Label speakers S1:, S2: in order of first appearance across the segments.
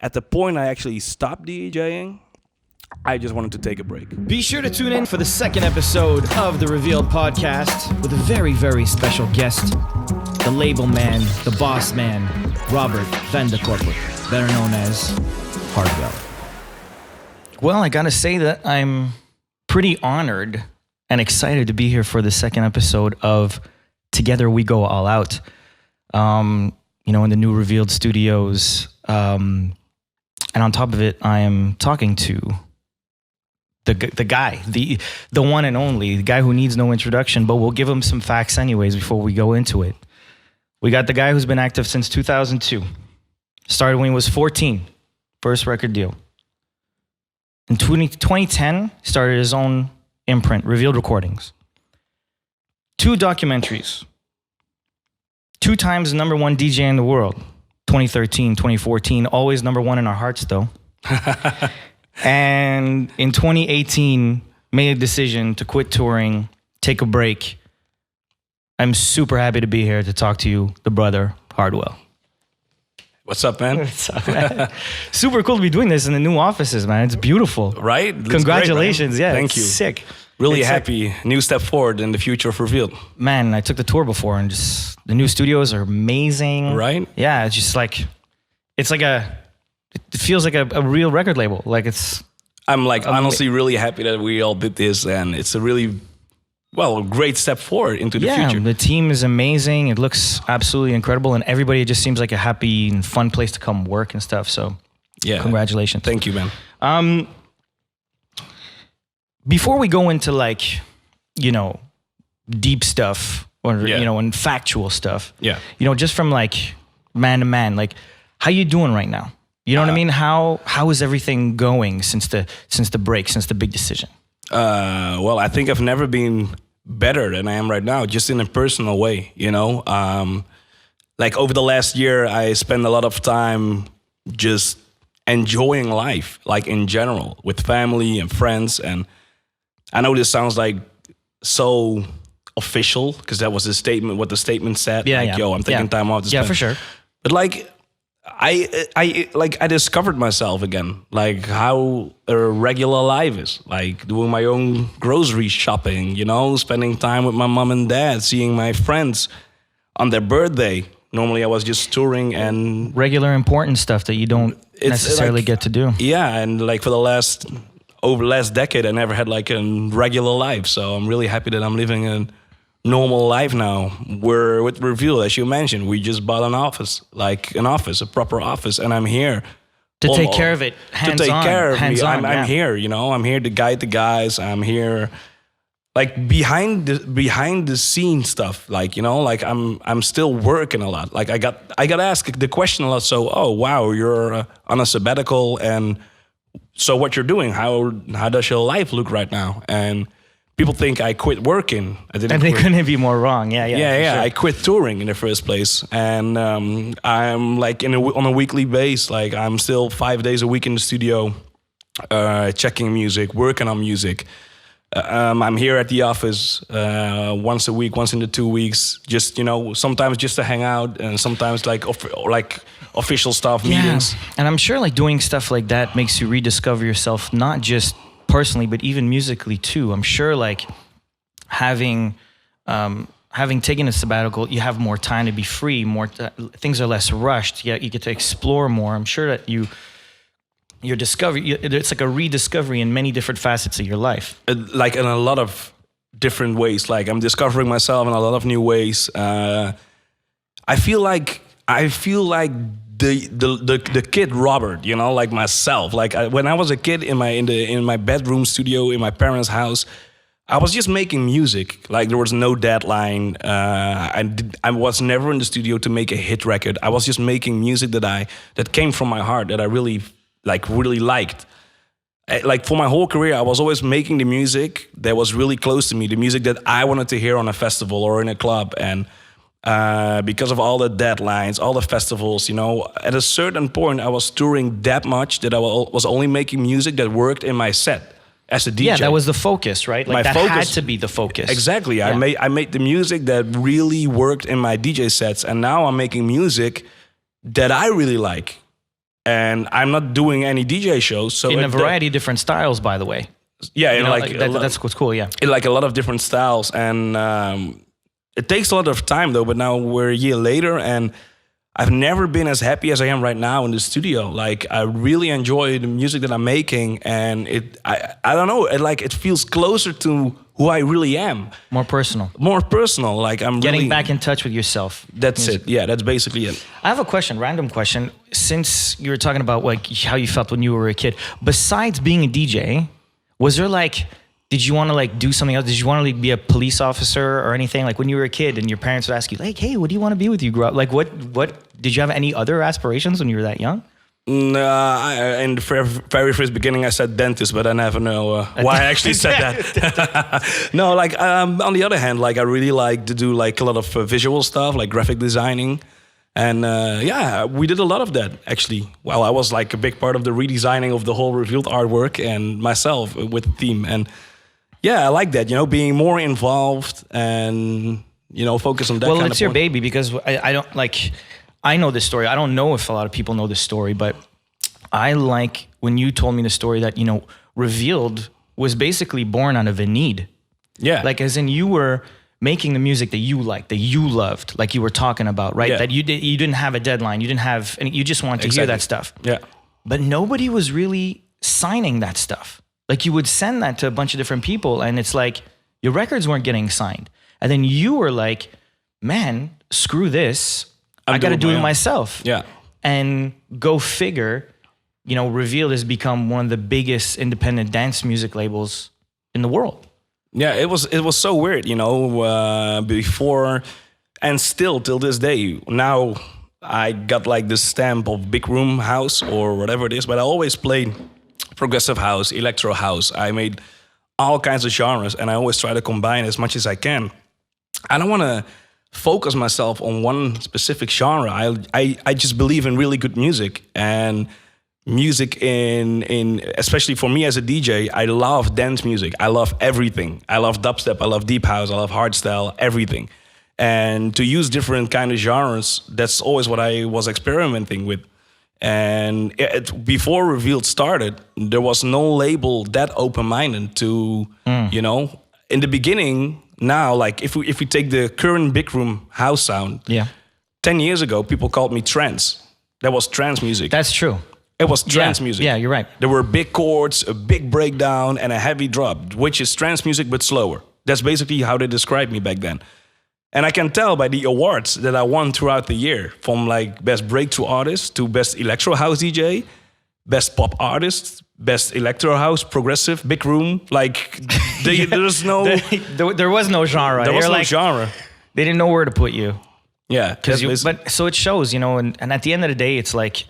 S1: at the point I actually stopped DJing, I just wanted to take a break.
S2: Be sure to tune in for the second episode of the Revealed podcast with a very, very special guest, the label man, the boss man, Robert Van de Korper, better known as Hardwell. Well, I gotta say that I'm pretty honored and excited to be here for the second episode of Together We Go All Out. In the new Revealed studios. And on top of it, I am talking to the guy, the one and only, the guy who needs no introduction, but we'll give him some facts anyways before we go into it. We got the guy who's been active since 2002. Started when he was 14, first record deal. In 2010, started his own imprint, Revealed Recordings. 2 documentaries. 2 times number 1 DJ in the world. 2013, 2014, always number 1 in our hearts though. And in 2018, made a decision to quit touring, take a break. I'm super happy to be here to talk to you, the brother, Hardwell.
S1: What's up, man?
S2: What's up, man? Super cool to be doing this in the new offices, man. It's beautiful.
S1: Right?
S2: Congratulations.
S1: Great,
S2: yeah,
S1: thank you.
S2: Sick.
S1: Really happy. New step forward in the future of Revealed.
S2: Man, I took the tour before and just the new studios are amazing.
S1: Right?
S2: Yeah, it's just like, it feels like a real record label. Like
S1: I'm like honestly really happy that we all did this, and it's a really, a great step forward into the future.
S2: The team is amazing. It looks absolutely incredible, and everybody just seems like a happy and fun place to come work and stuff. So yeah, congratulations.
S1: Thank you, man.
S2: Before we go into deep stuff or, and factual stuff, just from man to man, how you doing right now? You know what I mean? How is everything going since the break, since the big decision?
S1: I think I've never been better than I am right now, just in a personal way, over the last year, I spent a lot of time just enjoying life, in general, with family and friends. And I know this sounds so official because that was what the statement said. I'm taking time off to spend.
S2: Yeah, for sure.
S1: But I discovered myself again, how a regular life is, doing my own grocery shopping, spending time with my mom and dad, seeing my friends on their birthday. Normally I was just touring and
S2: regular important stuff that you don't necessarily get to do.
S1: Yeah, and for over the last decade, I never had a regular life. So I'm really happy that I'm living a normal life now. We're with Reveal, as you mentioned. We just bought an office, a proper office, and I'm here
S2: to take care of it. Hands
S1: to take
S2: on,
S1: care of
S2: hands
S1: me.
S2: on,
S1: I'm here. I'm here to guide the guys. I'm here, behind the scene stuff. I'm still working a lot. I got asked the question a lot. So, oh wow, you're on a sabbatical, and so what you're doing? How does your life look right now? And people think I quit working.
S2: They couldn't be more wrong. Yeah.
S1: Sure. I quit touring in the first place, and I'm on a weekly basis. I'm still 5 days a week in the studio, checking music, working on music. I'm here at the office once a week, once in the 2 weeks. Just sometimes just to hang out, and sometimes official stuff, meetings.
S2: And I'm sure doing stuff like that makes you rediscover yourself, not just personally, but even musically too. I'm sure having taken a sabbatical, you have more time to be free. Things are less rushed. Yeah, you get to explore more. I'm sure that your discovery, it's a rediscovery in many different facets of your life.
S1: In a lot of different ways. I'm discovering myself in a lot of new ways. I feel like the kid Robert, myself. When I was a kid in my bedroom studio in my parents' house, I was just making music. There was no deadline. I was never in the studio to make a hit record. I was just making music that came from my heart, that I really liked. For my whole career, I was always making the music that was really close to me, the music that I wanted to hear on a festival or in a club. And because of all the deadlines, all the festivals, at a certain point, I was touring that much that I was only making music that worked in my set as a DJ.
S2: Yeah, that was the focus, right? That had to be the focus.
S1: Exactly. Yeah. I made the music that really worked in my DJ sets, and now I'm making music that I really like. and I'm not doing any DJ shows. So
S2: in a variety of different styles, by the way.
S1: Yeah,
S2: You know,
S1: like
S2: that's what's cool. Yeah.
S1: in like a lot of different styles, and it takes a lot of time though. But now we're a year later, and I've never been as happy as I am right now in the studio. Like I really enjoy the music that I'm making, and I don't know, it feels closer to who I really am.
S2: More personal.
S1: More personal. Like I'm
S2: Getting
S1: really,
S2: back in touch with yourself.
S1: That's it. Yeah, that's basically it.
S2: I have a question, random question. Since you were talking about like how you felt when you were a kid, besides being a DJ, was there like, did you want to like do something else? Did you want to like be a police officer or anything? Like when you were a kid and your parents would ask you like, hey, what do you want to be when you grow up? Like what did you have any other aspirations when you were that young?
S1: In the very first beginning, I said dentist, but I never know why I actually said that. No, like on the other hand, like I really like to do like a lot of visual stuff, like graphic designing, and yeah, we did a lot of that actually. Well, I was like a big part of the redesigning of the whole revealed artwork and myself with the team, and yeah, I like that. You know, being more involved and focus on that.
S2: Well, it's your baby because I don't like. I know this story. I don't know if a lot of people know this story, but I like when you told me the story that, Revealed was basically born out of a need.
S1: Yeah.
S2: Like as in you were making the music that you liked, that you loved, like you were talking about, right?
S1: Yeah.
S2: That you didn't have a deadline. You didn't have, and you just wanted to hear that stuff.
S1: Yeah.
S2: But nobody was really signing that stuff. Like you would send that to a bunch of different people and it's like your records weren't getting signed. And then you were like, man, screw this. I got to do it myself.
S1: Yeah.
S2: And go figure, Revealed has become one of the biggest independent dance music labels in the world.
S1: Yeah, it was so weird, before and still till this day. Now I got like the stamp of big room house or whatever it is, but I always played progressive house, electro house. I made all kinds of genres and I always try to combine as much as I can. I don't want to focus myself on one specific genre. I just believe in really good music, and music in especially for me as a DJ, I love dance music. I love everything. I love dubstep, I love deep house, I love hardstyle, everything. And to use different kind of genres, that's always what I was experimenting with. And before Revealed started, there was no label that open-minded to, in the beginning. Now, like if we take the current big room house sound, 10 years ago, people called me trance. That was trance music.
S2: That's true.
S1: It was trance music.
S2: Yeah, you're right.
S1: There were big chords, a big breakdown, and a heavy drop, which is trance music but slower. That's basically how they described me back then. And I can tell by the awards that I won throughout the year, from like best breakthrough artist to best electro house DJ, best pop artist, best electro house, progressive, big room. Like there's no...
S2: There was no genre.
S1: There was no genre.
S2: They didn't know where to put you.
S1: Yeah.
S2: But so it shows, and at the end of the day, it's like,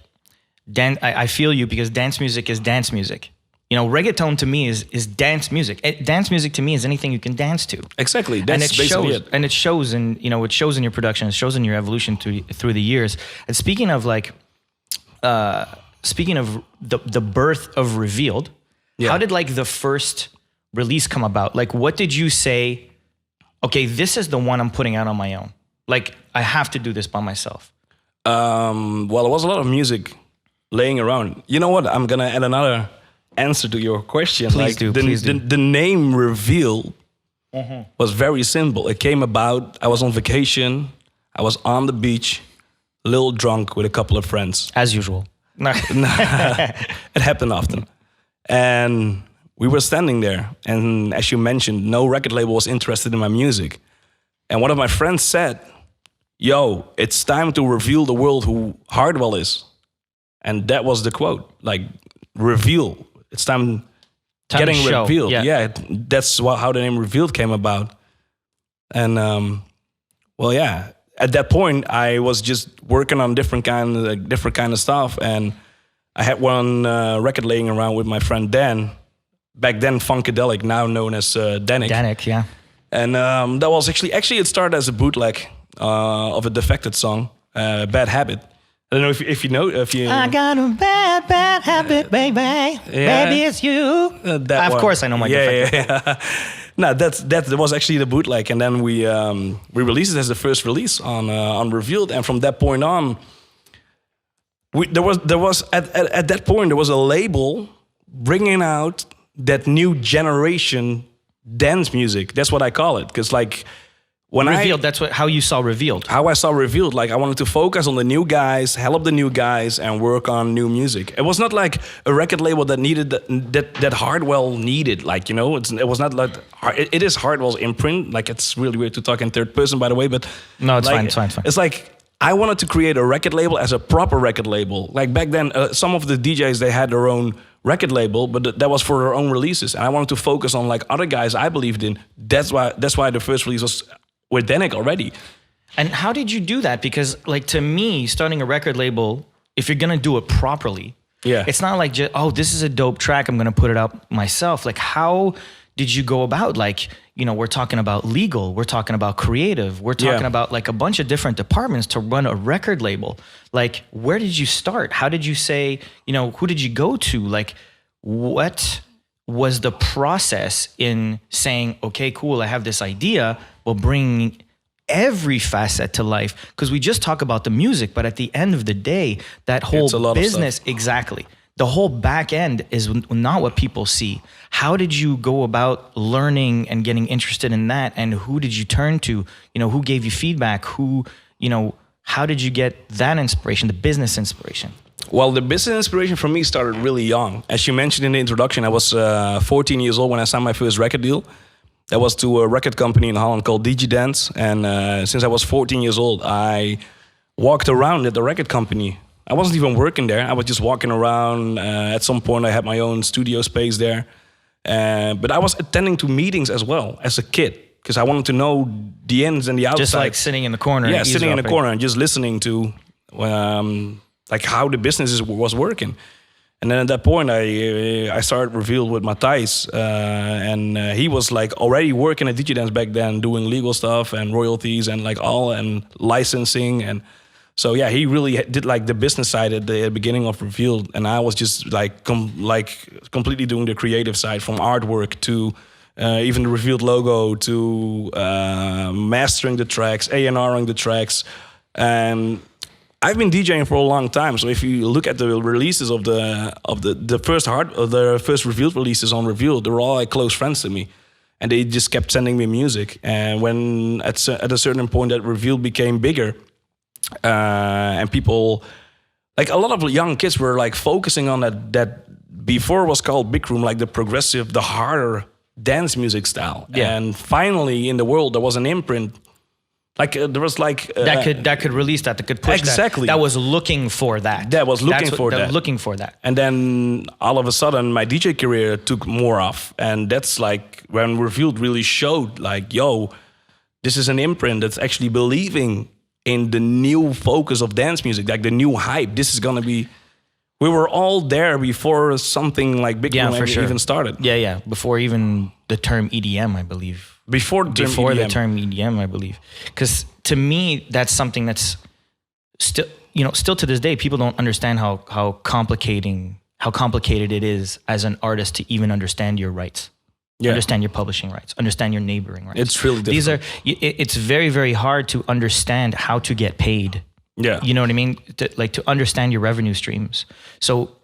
S2: I feel you because dance music is dance music. Reggaeton to me is dance music. Dance music to me is anything you can dance to.
S1: Exactly. That's basically it.
S2: And it shows in, it shows in your production, it shows in your evolution through the years. And speaking of the birth of Revealed, how did like the first release come about? Like what did you say, okay, this is the one I'm putting out on my own. Like I have to do this by myself.
S1: Well, there was a lot of music laying around. You know what? I'm going to add another answer to your question.
S2: Please do.
S1: The name Reveal was very simple. It came about, I was on vacation, I was on the beach, a little drunk with a couple of friends.
S2: As usual.
S1: It happened often. And we were standing there, and as you mentioned, no record label was interested in my music. And one of my friends said, yo, it's time to reveal the world who Hardwell is. And that was the quote, like, reveal. It's time getting revealed. Yeah, that's how the name Revealed came about. And, well, yeah, at that point, I was just working on different kind of stuff. And I had one record laying around with my friend Dan. Back then, Funkadelic, now known as Danik.
S2: Danik, yeah.
S1: And that was actually it started as a bootleg of a Defected song, Bad Habit. I don't know if you know.
S2: I got a bad habit, baby.
S1: Yeah.
S2: Baby, it's you. Of course, I know my Defected.
S1: Yeah. No, that was actually the bootleg, and then we released it as the first release on Revealed, and from that point on, there was at that point there was a label bringing out that new generation dance music. That's what I call it, because like when
S2: Revealed. That's how you saw Revealed.
S1: how I saw Revealed, like I wanted to focus on the new guys, help the new guys, and work on new music. It was not like a record label that needed that Hardwell needed. Like, you know, it was not like it is Hardwell's imprint. Like, it's really weird to talk in third person, by the way, but
S2: No, it's
S1: like,
S2: fine. It's fine. It's fine.
S1: It's like I wanted to create a record label as a proper record label. Like back then, some of the DJs, they had their own record label, but that was for their own releases. And I wanted to focus on like other guys I believed in. That's why the first release was with Danik already.
S2: And how did you do that? Because, like, to me, starting a record label, if you're gonna do it properly, it's not like just, oh, this is a dope track, I'm gonna put it out myself. Like, how did you go about, like, you know, we're talking about legal, we're talking about creative, we're talking about like a bunch of different departments to run a record label. Like, where did you start? How did you say, you know, who did you go to? Like, what was the process in saying, okay, cool, I have this idea, well, bring every facet to life? Because we just talk about the music, but at the end of the day, that whole business, exactly, the whole back end is not what people see. How did you go about learning and getting interested in that? And who did you turn to? You know, who gave you feedback? Who, you know, how did you get that inspiration, the business inspiration?
S1: Well, the business inspiration for me started really young. As you mentioned in the introduction, I was 14 years old when I signed my first record deal. That was to a record company in Holland called DigiDance. And since I was 14 years old, I walked around at the record company. I wasn't even working there. I was just walking around. At some point, I had my own studio space there. But I was attending to meetings as well as a kid, because I wanted to know the ins and the outside.
S2: Just like sitting in the corner.
S1: Yeah, sitting in the corner and just listening to like how the business was working. And then at that point, I started Revealed with Matthijs, and he was like already working at DigiDance back then, doing legal stuff and royalties and like and licensing. And so yeah, he really did like the business side at the beginning of Revealed, and I was just like completely doing the creative side, from artwork to even the Revealed logo to mastering the tracks, A&Ring the tracks, and I've been DJing for a long time, so if you look at the releases of the first Revealed releases on Revealed, they were all like close friends to me, and they just kept sending me music. And when at a certain point that Revealed became bigger, and people, like a lot of young kids were like focusing on that before was called big room, like the progressive, the harder dance music style.
S2: Yeah.
S1: And finally in the world there was an imprint. Like there was like
S2: that could release that could push
S1: exactly
S2: that was looking for that. Looking for that.
S1: And then all of a sudden my DJ career took more off, and that's like when Revealed really showed like, yo, this is an imprint that's actually believing in the new focus of dance music, like the new hype. This is gonna be. We were all there before something like big even started.
S2: Yeah. Before even the term EDM, I believe.
S1: Before the
S2: term EDM, I believe. Because to me, that's something that's still to this day, people don't understand how complicated it is as an artist to even understand your rights, understand your publishing rights, understand your neighboring rights.
S1: It's really difficult.
S2: It's very, very hard to understand how to get paid.
S1: Yeah,
S2: you know what I mean? To understand your revenue streams. So,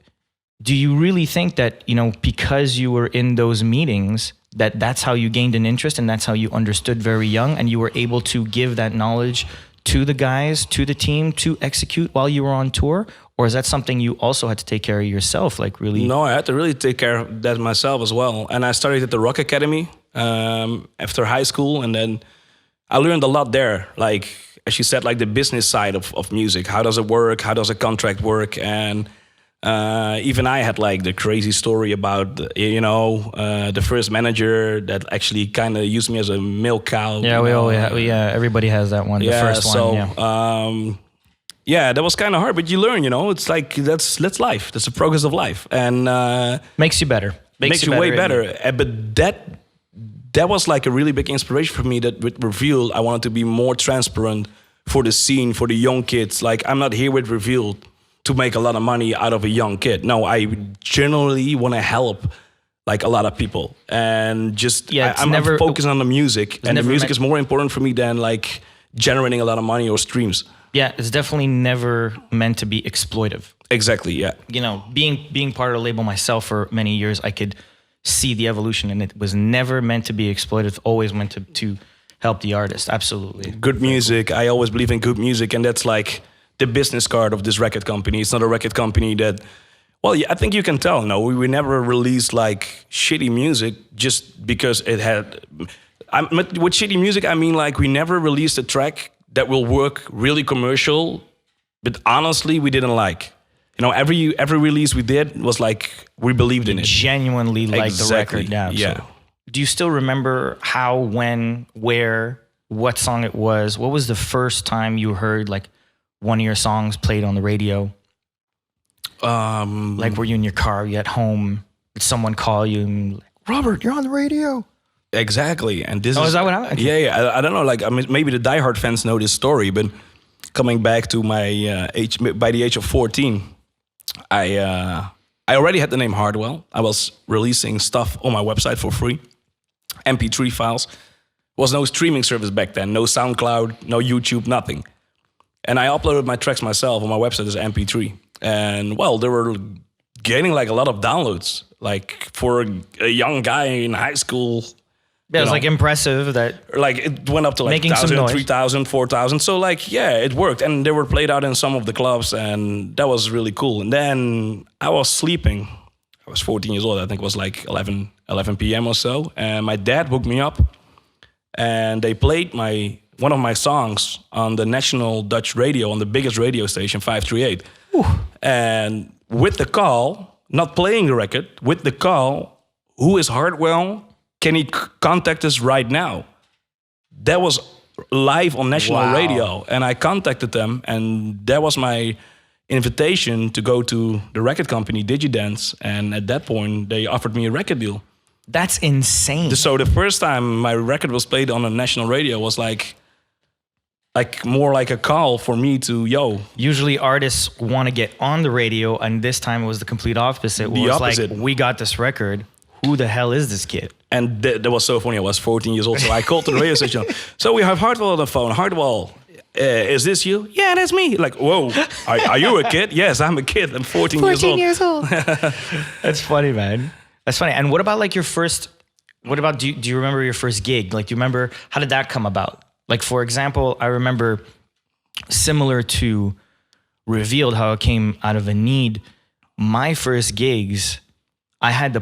S2: do you really think that, you know, because you were in those meetings, that's how you gained an interest and that's how you understood very young, and you were able to give that knowledge to the guys, to the team, to execute while you were on tour? Or is that something you also had to take care of yourself? Like, really?
S1: No, I had to really take care of that myself as well. And I started at the Rock Academy after high school, and then I learned a lot there. Like, as you said, like the business side of music. How does it work? How does a contract work? And even I had like the crazy story about, the first manager that actually kind of used me as a milk cow.
S2: Yeah, everybody has that one. The first one.
S1: That was kind of hard, but you learn. It's like that's life. That's the progress of life, and
S2: makes you better.
S1: Makes you way better. But that was like a really big inspiration for me. That with Revealed, I wanted to be more transparent for the scene, for the young kids. Like, I'm not here with Revealed to make a lot of money out of a young kid. No, I generally want to help like a lot of people, and just I'm focusing on the music, and the music is more important for me than like generating a lot of money or streams.
S2: Yeah, it's definitely never meant to be exploitive.
S1: Exactly, yeah.
S2: You know, being part of the label myself for many years, I could see the evolution, and it was never meant to be exploited. Always meant to help the artist. Absolutely.
S1: Good music. I always believe in good music, and that's like the business card of this record company. It's not a record company that, well, I think you can tell. No, we never released like shitty music just because it had. With shitty music, I mean like we never released a track that will work really commercial, but honestly, we didn't like. You know, every release we did was like we believed in it.
S2: Genuinely liked the record.
S1: Yeah.
S2: So, do you still remember how, when, where, what song it was? What was the first time you heard like one of your songs played on the radio? Like, were you in your car? You at home? Did someone call you and like, Robert, you're on the radio?
S1: Exactly. And this
S2: is that what happened?
S1: Yeah. I don't know. Like, I mean, maybe the diehard fans know this story, but coming back to my age, by the age of 14, I already had the name Hardwell. I was releasing stuff on my website for free, MP3 files. There was no streaming service back then, no SoundCloud, no YouTube, nothing. And I uploaded my tracks myself on my website as MP3. And well, they were gaining like a lot of downloads. Like for a young guy in high school.
S2: Yeah, it was like impressive that
S1: like it went up to like
S2: making
S1: 1,000, 3,000, 4,000. So like, yeah, it worked. And they were played out in some of the clubs and that was really cool. And then I was sleeping. I was 14 years old. I think it was like 11 p.m. or so. And my dad woke me up and they played one of my songs on the national Dutch radio, on the biggest radio station, 538.
S2: Ooh.
S1: And with the call, not playing the record, with the call, who is Hardwell? Can he contact us right now? That was live on national radio. And I contacted them, and that was my invitation to go to the record company, Digidance. And at that point, they offered me a record deal.
S2: That's insane.
S1: So the first time my record was played on a national radio was like more like a call for me to,
S2: Usually artists want to get on the radio, and this time it was the complete opposite. It was like, we got this record. Who the hell is this kid?
S1: And that was so funny. I was 14 years old, so I called the radio station. So we have Hardwell on the phone. Hardwell, is this you? Yeah, that's me. Like, whoa, are you a kid? Yes, I'm a kid. I'm 14 years old.
S2: 14 years old. That's funny, man. That's funny. And what about like your first, do you remember your first gig? Like, do you remember, how did that come about? Like, for example, I remember similar to Revealed, how it came out of a need. My first gigs, I had to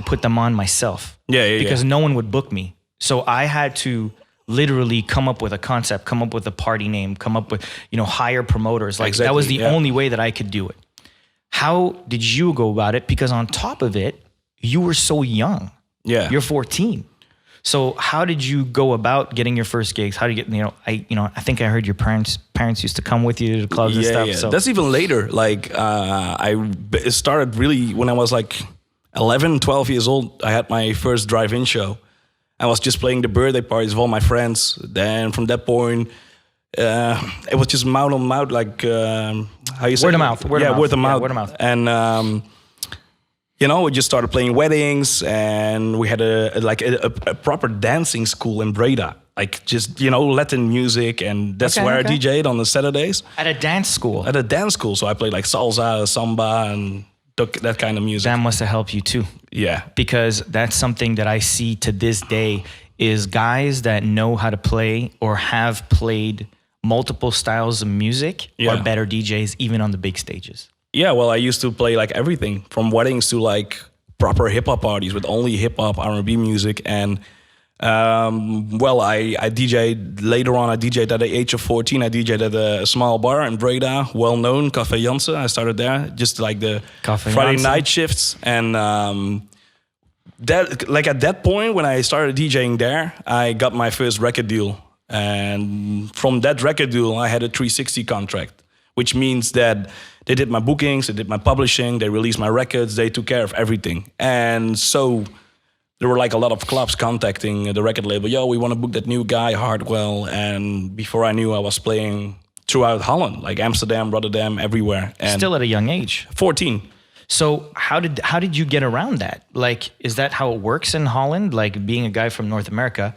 S2: put them on myself. Because no one would book me. So I had to literally come up with a concept, come up with a party name, come up with, hire promoters. Like that was the only way that I could do it. How did you go about it? Because on top of it, you were so young.
S1: Yeah.
S2: You're 14. So how did you go about getting your first gigs? How did you get, I think I heard your parents used to come with you to the clubs and stuff.
S1: Yeah.
S2: So
S1: that's even later. Like it started really when I was like 11, 12 years old. I had my first drive-in show. I was just playing the birthday parties of all my friends. Then from that point, it was just mouth on mouth, like how you say?
S2: Word of mouth.
S1: Word of mouth.
S2: Word of mouth.
S1: And we just started playing weddings, and we had a proper dancing school in Breda. Like just Latin music, and that's where I DJ'd on the Saturdays.
S2: At a dance school.
S1: At a dance school, so I played like salsa, samba, and that kind of music.
S2: That must have helped you too.
S1: Yeah.
S2: Because that's something that I see to this day is guys that know how to play or have played multiple styles of music are better DJs even on the big stages.
S1: Yeah, well, I used to play like everything from weddings to like proper hip hop parties with only hip hop, R&B music. And I DJ'd later on. I DJ'd at the age of 14. I DJ'd at a small bar in Breda, well known, Café Jansen. I started there, just like the Friday night shifts. And at that point, when I started DJing there, I got my first record deal. And from that record deal, I had a 360 contract, which means that they did my bookings, they did my publishing, they released my records, they took care of everything. And so there were like a lot of clubs contacting the record label. We want to book that new guy, Hardwell. And before I knew, I was playing throughout Holland, like Amsterdam, Rotterdam, everywhere. And
S2: still at a young age.
S1: 14.
S2: So how did you get around that? Like, is that how it works in Holland? Like being a guy from North America,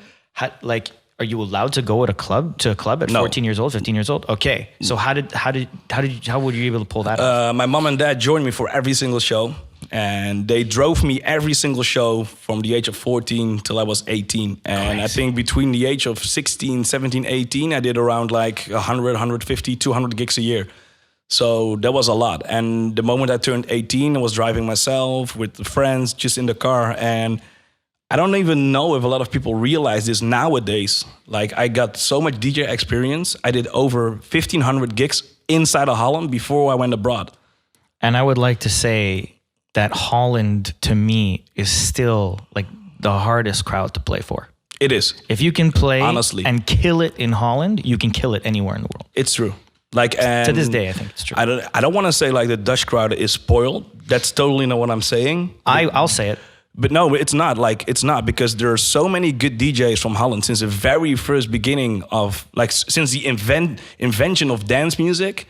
S2: are you allowed to go to a club at
S1: No.
S2: 14 years old, 15 years old? Okay. So how were you able to pull that off?
S1: My mom and dad joined me for every single show, and they drove me every single show from the age of 14 till I was 18. And I think between the age of 16, 17, 18, I did around like 100, 150, 200 gigs a year. So that was a lot. And the moment I turned 18, I was driving myself with friends, just in the car. And I don't even know if a lot of people realize this nowadays. Like, I got so much DJ experience. I did over 1,500 gigs inside of Holland before I went abroad.
S2: And I would like to say that Holland, to me, is still like the hardest crowd to play for.
S1: It is.
S2: If you can play
S1: honestly
S2: and kill it in Holland, you can kill it anywhere in the world.
S1: It's true. Like, and
S2: to this day, I think it's true.
S1: I don't want to say like the Dutch crowd is spoiled. That's totally not what I'm saying.
S2: I'll say it.
S1: But no, it's not. Like, it's not, because there are so many good DJs from Holland since the very first beginning of, like, since the invention of dance music.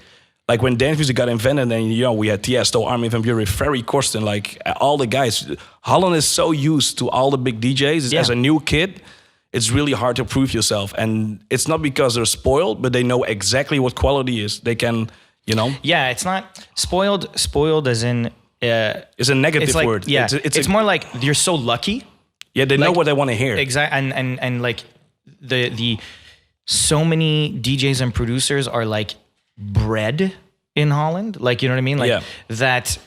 S1: Like, when dance music got invented, and we had Tiesto, Armin van Buuren, Ferry Corsten, like all the guys. Holland is so used to all the big DJs.
S2: Yeah.
S1: As a new kid, it's really hard to prove yourself. And it's not because they're spoiled, but they know exactly what quality is. They can,
S2: Yeah, it's not spoiled. Spoiled as in...
S1: it's a negative
S2: like,
S1: word.
S2: Yeah, it's more like you're so lucky.
S1: Yeah, they know what they want to hear.
S2: Exactly, and like the so many DJs and producers are like bred in Holland. Like, you know what I mean? Like that's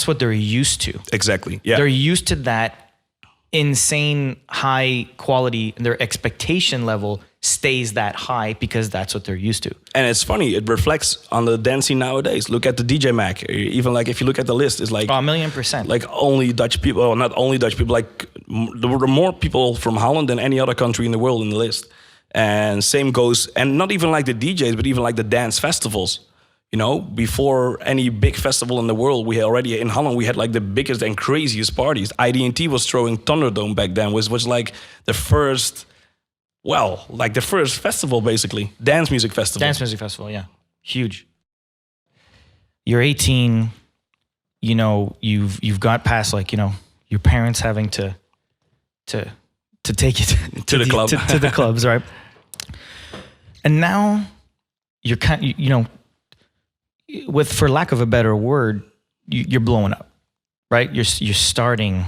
S2: what they're used to.
S1: Exactly. Yeah,
S2: they're used to that insane high quality, and their expectation level stays that high because that's what they're used to.
S1: And it's funny, it reflects on the dance scene nowadays. Look at the DJ Mag. Even like if you look at the list, it's like
S2: 1,000,000%.
S1: Like only Dutch people, well, not only Dutch people, like there were more people from Holland than any other country in the world in the list. And same goes, and not even like the DJs, but even like the dance festivals. Before any big festival in the world, in Holland, we had like the biggest and craziest parties. ID&T was throwing Thunderdome back then, which was like the first, the first festival, basically. Dance music festival.
S2: Dance music festival, yeah. Huge. You're 18, you've got past like, your parents having to take you
S1: to the club.
S2: to the clubs, right? And now you're with, for lack of a better word, you're blowing up, right? You're starting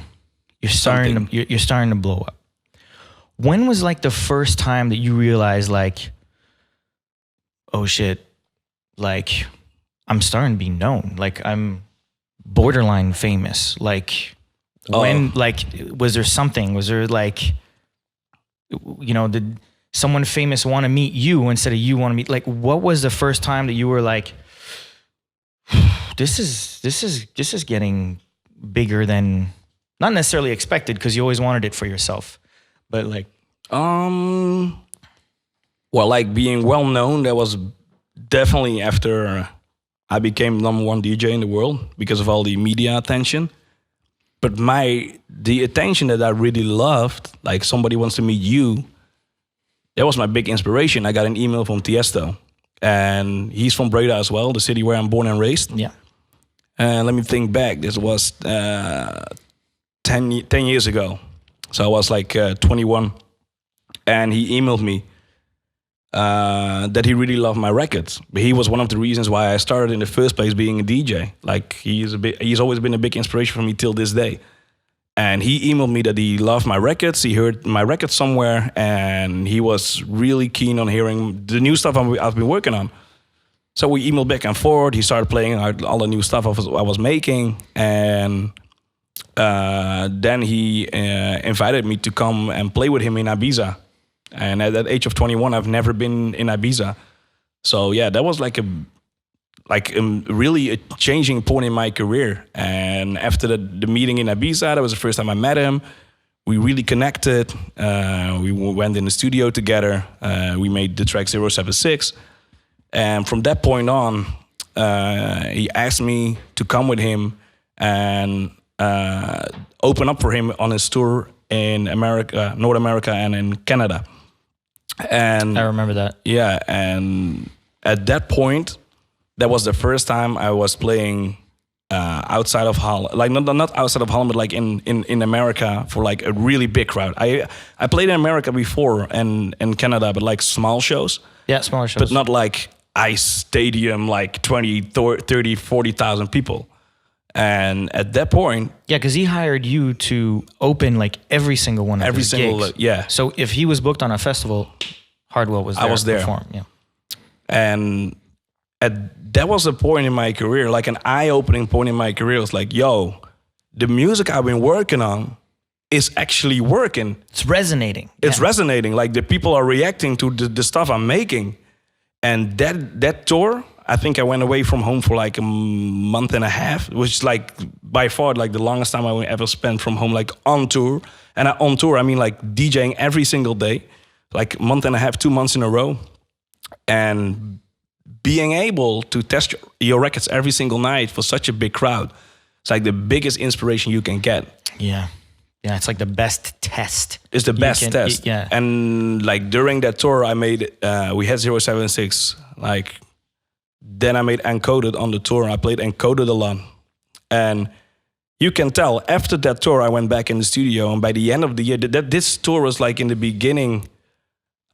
S2: to blow up. When was like the first time that you realized like, oh shit, like I'm starting to be known, like I'm borderline famous? Like when, like, was there like, did someone famous want to meet you instead of you want to meet? Like, what was the first time that you were like, this is getting bigger than, not necessarily expected, because you always wanted it for yourself, but like,
S1: like being well known, that was definitely after I became #1 DJ in the world because of all the media attention. But the attention that I really loved, like somebody wants to meet you, that was my big inspiration. I got an email from Tiesto, and he's from Breda as well, the city where I'm born and raised.
S2: Yeah.
S1: And let me think back. This was 10 years ago. So I was like 21. And he emailed me that he really loved my records. But he was one of the reasons why I started in the first place being a DJ. Like, he's always been a big inspiration for me till this day. And he emailed me that he loved my records. He heard my records somewhere, and he was really keen on hearing the new stuff I've been working on. So we emailed back and forth. He started playing all the new stuff I was making, and then he invited me to come and play with him in Ibiza. And at that age of 21, I've never been in Ibiza. So yeah, that was like a really a changing point in my career. And after the meeting in Ibiza, that was the first time I met him. We really connected. We went in the studio together. We made the track 076. And from that point on, he asked me to come with him and open up for him on his tour in America, North America, and in Canada. And
S2: I remember that.
S1: Yeah, and at that point, that was the first time I was playing outside of Holland, like not outside of Holland, but like in America for like a really big crowd. I played in America before and in Canada, but like small shows.
S2: Yeah, smaller shows.
S1: But not like ice stadium, like 20, 30, 40,000 people. And at that point,
S2: yeah, because he hired you to open like every single one of his gigs.
S1: Yeah.
S2: So if he was booked on a festival, Hardwell was there.
S1: I was there.
S2: Perform. Yeah.
S1: And that was a point in my career, like an eye-opening point in my career. It was like, yo, the music I've been working on is actually working.
S2: It's resonating.
S1: It's resonating. Like the people are reacting to the stuff I'm making. And that tour, I think I went away from home for like a month and a half, which is like by far like the longest time I ever spent from home, like on tour. And on tour, I mean like DJing every single day, like a month and a half, 2 months in a row. And being able to test your records every single night for such a big crowd, it's like the biggest inspiration you can get.
S2: Yeah. Yeah, it's like the best test.
S1: It's the best test.
S2: Yeah.
S1: And like during that tour, I made, we had 076, like, then I made Encoded on the tour. I played Encoded a lot. And you can tell, after that tour, I went back in the studio, and by the end of the year, this tour was like in the beginning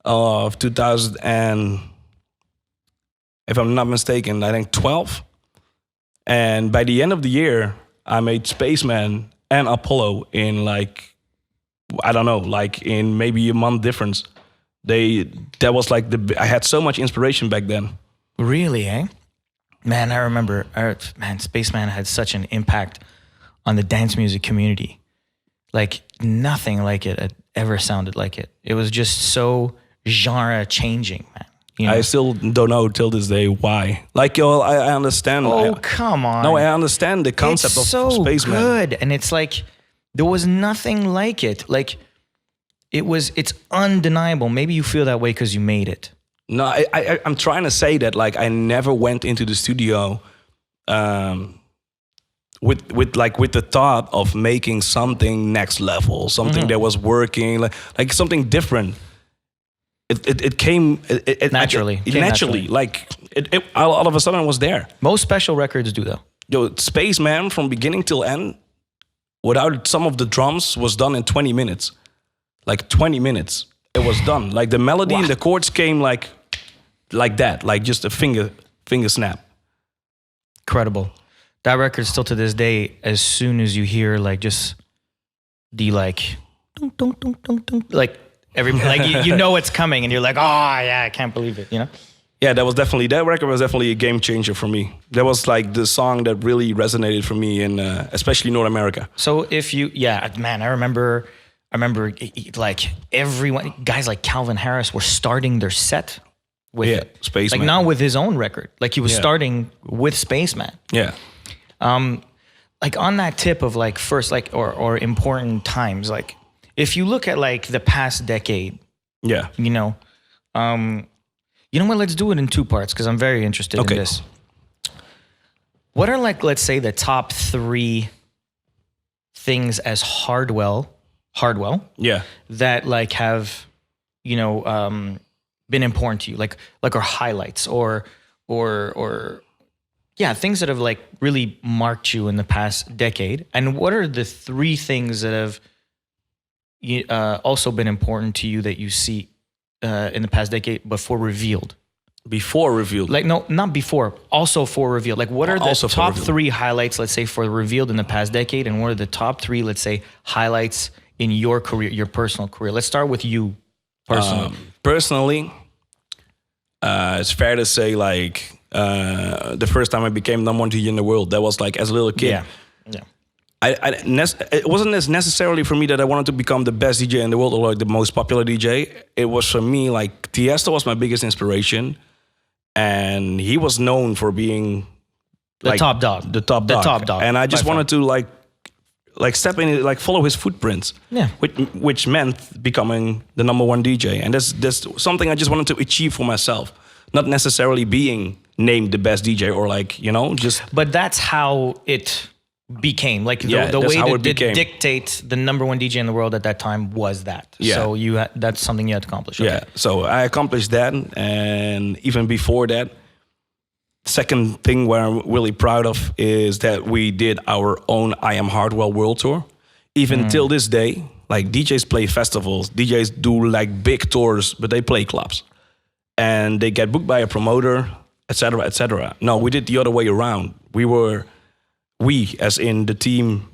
S1: of 2000 and, if I'm not mistaken, I think 12. And by the end of the year, I made Spaceman and Apollo in like, I don't know, like in maybe a month difference. That was like I had so much inspiration back then.
S2: Really, eh? Man, I remember, Spaceman had such an impact on the dance music community. Like nothing like it had ever sounded like it. It was just so genre changing, man. You know?
S1: I still don't know till this day why. Like, yo, I understand.
S2: Oh, come on.
S1: No, I understand the concept of Spaceman.
S2: It's so good. And it's like, there was nothing like it. Like, it's undeniable. Maybe you feel that way because you made it.
S1: No, I'm trying to say that, like, I never went into the studio with the thought of making something next level, something that was working, like something different. It came
S2: naturally.
S1: Like it all of a sudden was there.
S2: Most special records do though.
S1: Yo, Spaceman from beginning till end, without some of the drums, was done in 20 minutes. Like 20 minutes, it was done. Like the melody and the chords came like that, like just a finger snap.
S2: Incredible. That record still to this day, as soon as you hear like just the like, dunk, dunk, dunk, dunk, dunk, like. Like you know it's coming, and you're like, oh yeah, I can't believe it, you know?
S1: Yeah, that record was definitely a game changer for me. That was like the song that really resonated for me in especially North America.
S2: So man, I remember like everyone, guys like Calvin Harris were starting their set with
S1: Spaceman.
S2: Like not with his own record, like he was starting with Spaceman.
S1: Yeah.
S2: Like on that tip of like first like or important times, like. If you look at like the past decade, you know what? Let's do it in two parts because I'm very interested in this. What are like, let's say, the top 3 things as Hardwell, that like have, been important to you, like our highlights or things that have like really marked you in the past decade, and what are the 3 things that have also been important to you that you see in the past decade, but for Revealed?
S1: Before Revealed?
S2: Like, no, not before. Also for Revealed. Like, what are the top 3 highlights, let's say, for Revealed in the past decade, and what are the top 3, let's say, highlights in your career, your personal career? Let's start with you personally.
S1: Personally, it's fair to say, like, the first time I became number 1 DJ in the world, that was like as a little kid.
S2: Yeah.
S1: It wasn't as necessarily for me that I wanted to become the best DJ in the world or like the most popular DJ. It was for me like Tiesto was my biggest inspiration, and he was known for being
S2: the top dog.
S1: And I just wanted to like step in, like follow his footprints.
S2: Yeah.
S1: Which meant becoming the number 1 DJ, and that's something I just wanted to achieve for myself, not necessarily being named the best DJ or like just.
S2: But that's how it became, like the way to dictate the number 1 DJ in the world at that time was that.
S1: Yeah.
S2: So that's something you had to accomplish. Okay.
S1: Yeah. So I accomplished that, and even before that, Second thing where I'm really proud of is that we did our own I Am Hardwell World Tour. Even till this day, like DJs play festivals, DJs do like big tours, but they play clubs. And they get booked by a promoter, etc., etc. No, we did the other way around. We, as in the team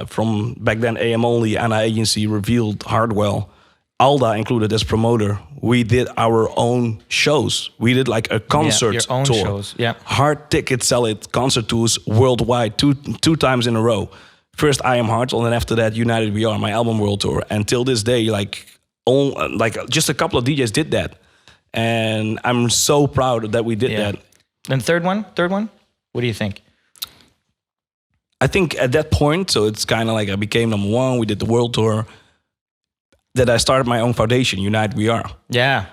S1: from back then, AM Only, Anna Agency, Revealed, Hardwell, Alda included as promoter, we did our own shows. We did like a concert
S2: your own
S1: tour.
S2: shows. Yeah.
S1: Hard ticket sell it concert tours worldwide, two times in a row. First I Am Hardwell, and then after that United We Are, my album world tour. And till this day, like just a couple of DJs did that. And I'm so proud that we did that.
S2: And third one? What do you think?
S1: I think at that point, so it's kind of like I became number one, we did the world tour, that I started my own foundation, United We Are.
S2: Yeah.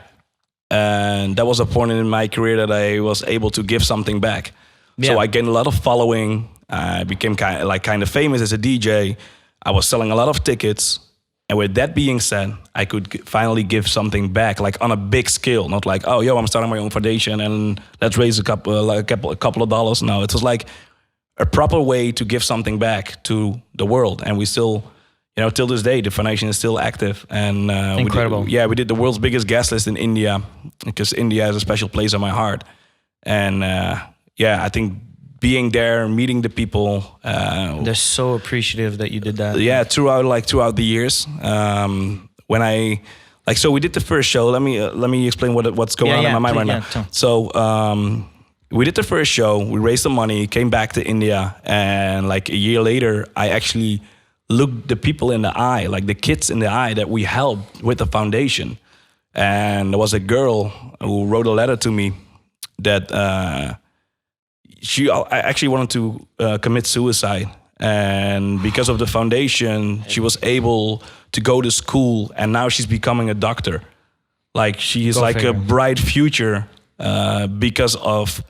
S1: And that was a point in my career that I was able to give something back.
S2: Yeah.
S1: So I gained a lot of following. I became kind of famous as a DJ. I was selling a lot of tickets. And with that being said, I could finally give something back, like on a big scale. Not like, oh, I'm starting my own foundation and let's raise a couple of dollars. No, it was like a proper way to give something back to the world. And we still, till this day, the foundation is still active. And
S2: incredible.
S1: We did the world's biggest guest list in India, because India has a special place in my heart. And I think being there, meeting the people,
S2: they're so appreciative that you did that.
S1: Yeah, throughout the years. When I so we did the first show. Let me explain what's going on in my mind right now. So we did the first show. We raised the money, came back to India, and like a year later, I actually looked the people in the eye, like the kids in the eye that we helped with the foundation. And there was a girl who wrote a letter to me that she actually wanted to commit suicide. And because of the foundation, she was able to go to school, and now she's becoming a doctor. Like she is a bright future because of,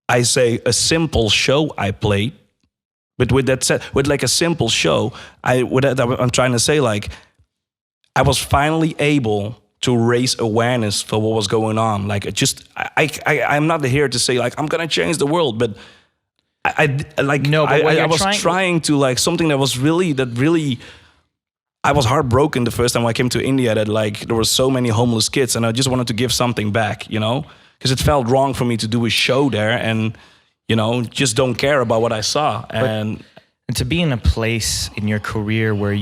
S1: I say, a simple show I played. But with that said, with like a simple show, I'm trying to say, like, I was finally able to raise awareness for what was going on. Like, I'm not here to say like I'm gonna change the world, but I was trying to like something that really. I was heartbroken the first time I came to India that like there were so many homeless kids, and I just wanted to give something back, because it felt wrong for me to do a show there and just don't care about what I saw. And
S2: to be in a place in your career where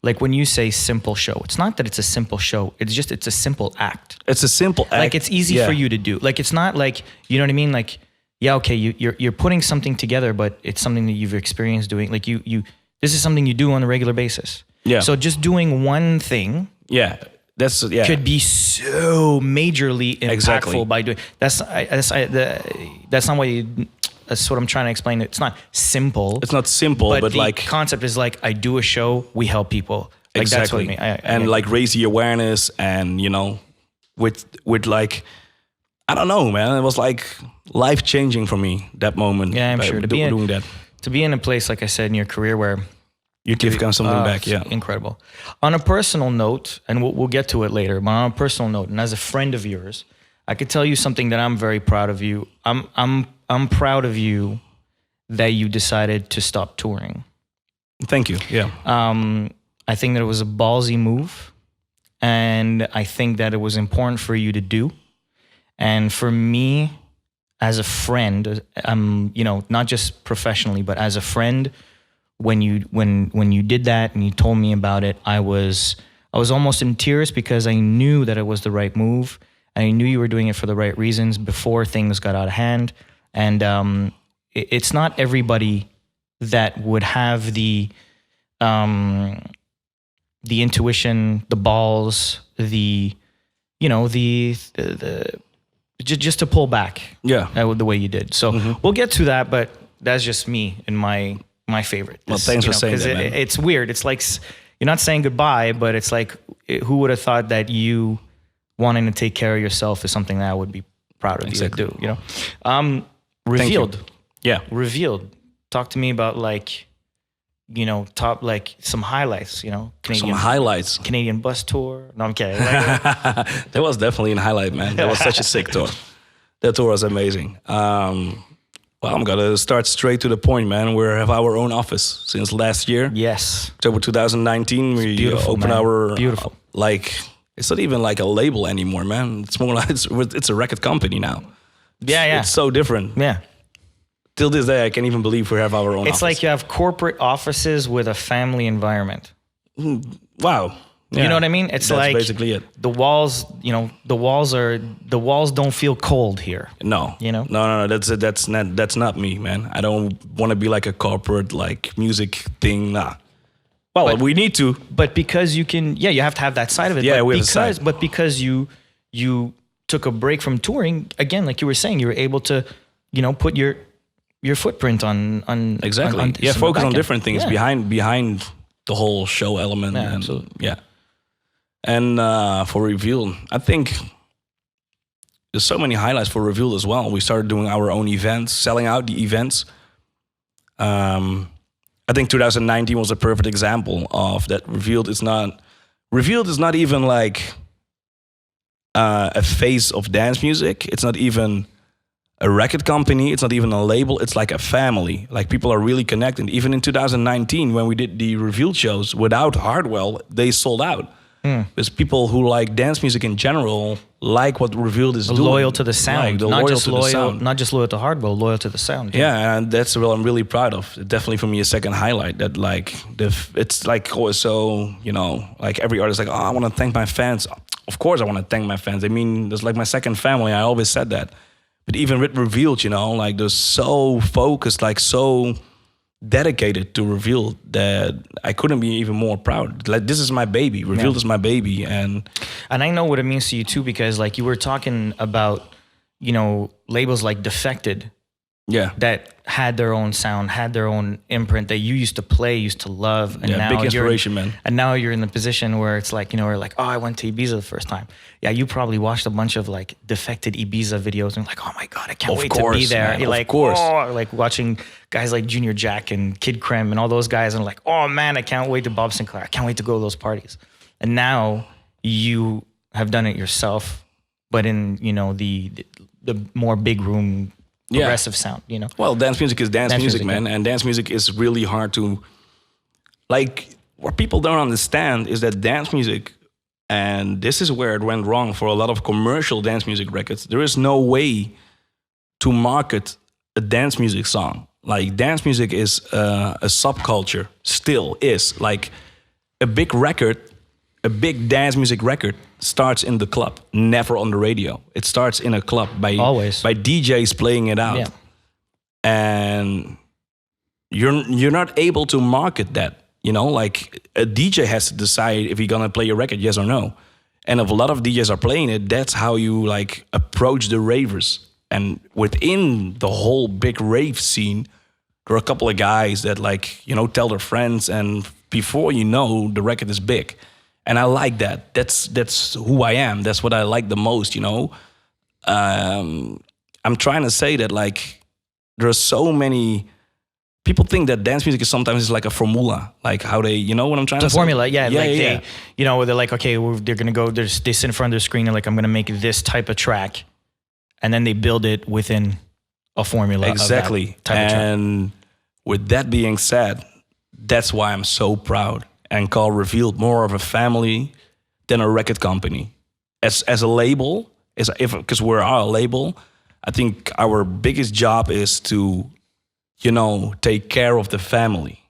S2: like when you say simple show, it's not that it's a simple show. It's a simple act.
S1: It's a simple act.
S2: Like it's easy for you to do. Like it's not like, you know what I mean? Like, yeah, okay, you're putting something together, but it's something that you've experienced doing. Like this is something you do on a regular basis.
S1: Yeah.
S2: So just doing one thing.
S1: Yeah.
S2: Could be so majorly impactful by doing. That's not what that's what I'm trying to explain. It's not simple.
S1: It's not simple, but
S2: the
S1: like
S2: concept is like I do a show, we help people. Like
S1: exactly.
S2: That's what I mean.
S1: And like raise the awareness, and with like, I don't know, man. It was like life changing for me that moment.
S2: Yeah, I'm sure
S1: doing that.
S2: To be in a place like I said in your career where
S1: you give something back, yeah,
S2: incredible. On a personal note, and we'll get to it later, but on a personal note, and as a friend of yours, I could tell you something that I'm very proud of you. I'm proud of you that you decided to stop touring.
S1: Thank you. Yeah.
S2: I think that it was a ballsy move, and I think that it was important for you to do. And for me, as a friend, not just professionally, but as a friend, when you did that and you told me about it, I was almost in tears because I knew that it was the right move, and I knew you were doing it for the right reasons before things got out of hand. And it's not everybody that would have the intuition, the balls, just to pull back.
S1: Yeah,
S2: the way you did. So we'll get to that, but that's just me and my favorite.
S1: Well, thanks for saying that, man.
S2: It's weird. It's like you're not saying goodbye, but it's like who would have thought that you wanting to take care of yourself is something that I would be proud of you to do. Revealed.
S1: Yeah.
S2: Revealed. Talk to me about top some highlights,
S1: Some highlights.
S2: Canadian bus tour. No, I'm kidding.
S1: That was definitely a highlight, man. That was such a sick tour. That tour was amazing. Well, I'm gonna start straight to the point, man. We have our own office since last year.
S2: Yes.
S1: October 2019. We
S2: beautiful,
S1: open
S2: man.
S1: our
S2: Beautiful.
S1: Like it's not even like a label anymore, man. It's more like it's a record company now.
S2: Yeah.
S1: It's so different.
S2: Yeah.
S1: Till this day, I can't even believe we have our own.
S2: It's
S1: office.
S2: like you have corporate offices with a family environment.
S1: Wow.
S2: You know what I mean? It's
S1: That's
S2: like
S1: basically it.
S2: the walls. You know, the walls don't feel cold here.
S1: No,
S2: You know?
S1: no. That's not me, man. I don't want to be like a corporate like music thing. Nah. Well,
S2: But-
S1: we need to.
S2: But because you can, you have to have that side of it.
S1: Yeah,
S2: but
S1: we have a
S2: because,
S1: side.
S2: But because you took a break from touring, again, like you were saying, you were able to, put your footprint on
S1: Exactly.
S2: on
S1: Yeah,
S2: some
S1: focus on
S2: backend.
S1: different things
S2: Yeah.
S1: behind the whole show element.
S2: Yeah,
S1: and,
S2: absolutely.
S1: Yeah. And for Reveal, I think there's so many highlights for Reveal as well. We started doing our own events, selling out the events. I think 2019 was a perfect example of that. Revealed is not even like a face of dance music. It's not even a record company. It's not even a label. It's like a family. Like people are really connected. Even in 2019, when we did the Revealed shows without Hardwell, they sold out. There's people who like dance music in general, like what Revealed is doing.
S2: Loyal to the sound,
S1: Like, they're
S2: not just
S1: to the
S2: loyal,
S1: sound.
S2: not just loyal to Hardwell, loyal to the sound.
S1: Yeah, and that's what I'm really proud of. Definitely for me, a second highlight that like it's like always so, like every artist like, oh, I want to thank my fans. Of course, I want to thank my fans. I mean, it's like my second family. I always said that. But even with Revealed, like they're so focused, like so dedicated to Revealed that I couldn't be even more proud. Like this is my baby. Revealed is my baby, and
S2: I know what it means to you too, because like you were talking about, labels like Defected
S1: yeah,
S2: that had their own sound, had their own imprint that you used to play, used to love, and
S1: Yeah,
S2: now
S1: big inspiration, man.
S2: And now you're in the position where it's like, we're like, oh, I went to Ibiza the first time. Yeah, you probably watched a bunch of like Defected Ibiza videos and like, oh my god, I can't
S1: Of
S2: wait
S1: course,
S2: to be there.
S1: man,
S2: You're
S1: of
S2: like,
S1: course.
S2: oh, like watching guys like Junior Jack and Kid Krem and all those guys, and like, oh man, I can't wait to Bob Sinclair. I can't wait to go to those parties. And now you have done it yourself, but in the more big room. Progressive sound,
S1: Well, dance music is dance music, man.
S2: yeah.
S1: And dance music is really hard to, like, what people don't understand is that dance music, and this is where it went wrong for a lot of commercial dance music records, there is no way to market a dance music song. Like, dance music is a subculture, still is. Like, a big record, a big dance music record starts in the club, never on the radio. It starts in a club
S2: Always.
S1: by DJs playing it out.
S2: Yeah.
S1: And you're not able to market that. Like a DJ has to decide if he's gonna play your record, yes or no. And if a lot of DJs are playing it, that's how you like approach the ravers. And within the whole big rave scene, there are a couple of guys that like, tell their friends, and before the record is big. And I like that. That's who I am. That's what I like the most, I'm trying to say that like there are so many people think that dance music is sometimes like a formula, like how they, what I'm trying to say?
S2: Formula, yeah.
S1: Yeah,
S2: like
S1: yeah.
S2: they, they're like, okay, they're gonna go. They sit in front of their screen and like, I'm gonna make this type of track, and then they build it within a formula.
S1: Exactly.
S2: Of that type of track.
S1: And with that being said, that's why I'm so proud and call Revealed more of a family than a record company. As a label, because we're a label, I think our biggest job is to, take care of the family.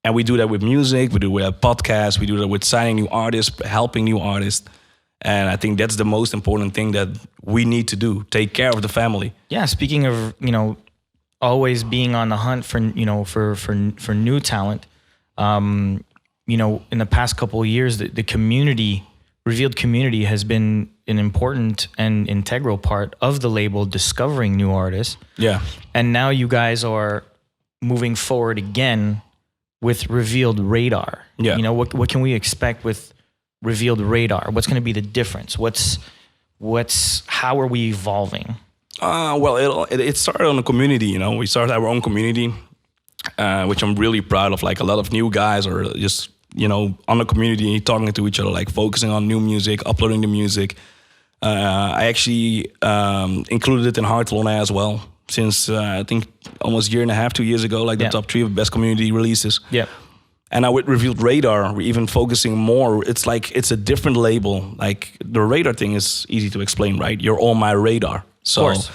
S1: And we do that with music, we do it with podcasts, we do that with signing new artists, helping new artists. And I think that's the most important thing that we need to do, take care of the family.
S2: Yeah, speaking of, always being on the hunt for, for new talent, in the past couple of years, the community, Revealed community has been an important and integral part of the label discovering new artists.
S1: Yeah.
S2: And now you guys are moving forward again with Revealed Radar.
S1: Yeah.
S2: What can we expect with Revealed Radar? What's going to be the difference? How are we evolving?
S1: Well, it started on the community, We started our own community, which I'm really proud of. Like a lot of new guys are just, on the community, talking to each other, like focusing on new music, uploading the music. I actually included it in Hardwell as well since I think almost a year and a half, 2 years ago, like the top 3 of best community releases.
S2: Yeah.
S1: And now with Revealed Radar, we're even focusing more. It's like it's a different label. Like the radar thing is easy to explain, right? You're on my radar. So
S2: Of course.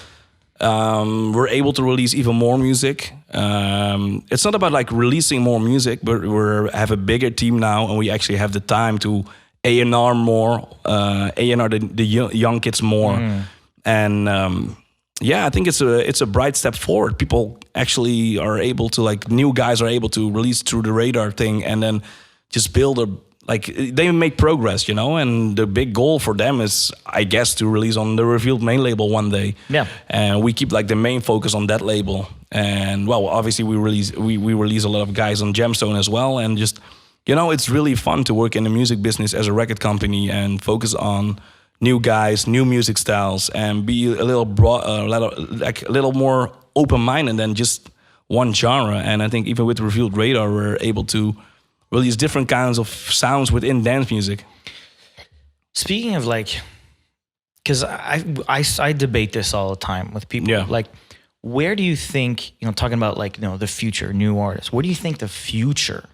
S1: we're able to release even more music. It's not about like releasing more music, but we have a bigger team now, and we actually have the time to A&R more, A&R the young kids more, and I think it's a bright step forward. People actually are able to, like, new guys are able to release through the radar thing, and then just build they make progress, and the big goal for them is, I guess, to release on the Revealed main label one day.
S2: Yeah.
S1: And we keep like the main focus on that label. And well, obviously we release a lot of guys on Gemstone as well. And just, it's really fun to work in the music business as a record company and focus on new guys, new music styles, and be a little broad, a little more open-minded than just one genre. And I think even with Revealed Radar, we're able to release different kinds of sounds within dance music.
S2: Speaking of because I debate this all the time with people.
S1: Yeah.
S2: Like, where do you think, talking about the future, new artists, where do you think the future